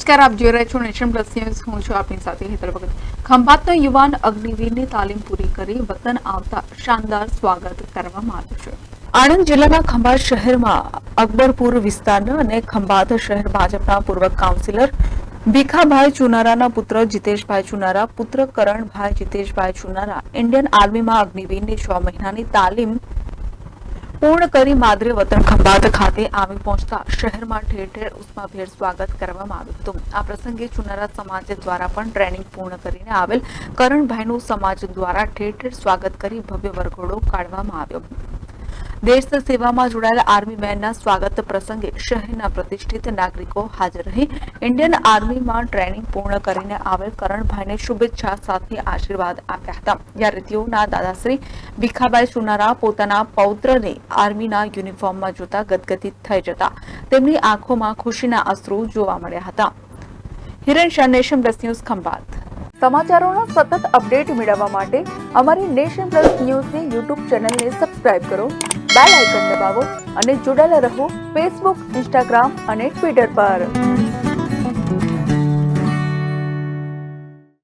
નમસ્કાર, આપ જોઈ રહ્યા છો નેશન પ્લસ ન્યૂઝ. હું છું આપની સાથે હેતલ ભગત. ખંભાતનો યુવાન અગ્નિવીરની તાલીમ પૂરી કરી વતન આવતા શાનદાર સ્વાગત કરવામાં આવ્યું છે. આણંદ જિલ્લાના ખંભાત શહેરમાં અકબરપુર વિસ્તારના અને ખંભાત શહેર ભાજપના પૂર્વ કાઉન્સિલર ભીખાભાઈ ચુનારાના પુત્ર જીતેશભાઈ ચુનારા, પુત્ર કરણભાઈ જીતેશભાઈ ચુનારા ઇન્ડિયન આર્મીમાં અગ્નિવીરની 6 મહિનાની તાલીમ પૂર્ણ કરી માદરે વતન ખંભાત ખાતે આવી પહોંચતા શહેરમાં ઠેર ઠેર ઉષ્માભેર સ્વાગત કરવામાં આવ્યું હતું. આ પ્રસંગે ચુનારા સમાજ દ્વારા પણ ટ્રેનિંગ પૂર્ણ કરીને આવેલ કરણભાઈનું સમાજ દ્વારા ઠેર ઠેર સ્વાગત કરી ભવ્ય વરઘોડો કાઢવામાં આવ્યો. દેશ સેવામાં જોડાયેલા આર્મી મેનના સ્વાગત પ્રસંગે શહેરના પ્રતિષ્ઠિત નાગરિકો હાજર રહી ઇન્ડિયન આર્મીમાં ટ્રેનિંગ પૂર્ણ કરીને આવેલ કરણભાઈને શુભેચ્છા સાથે આશીર્વાદ આપ્યા હતા. જ્યારે તેઓના દાદાશ્રી ભીખાભાઈ ચુનારા પોતાના પૌત્રને આર્મીના યુનિફોર્મમાં જોતા ગદગદિત થઈ જતા તેમની આંખોમાં ખુશીના અશ્રુ જોવા મળ્યા હતા. Hiren Shah, nation plus news, Khambhat. સમાચારોના સતત અપડેટ મેળવવા માટે અમારી નેશન પ્લસ ન્યૂઝની યુટ્યુબ ચેનલને સબસ્ક્રાઇબ કરો, બેલ આઇકન દબાવો અને જોડાયેલા રહો ફેસબુક, ઇન્સ્ટાગ્રામ અને ટ્વિટર પર.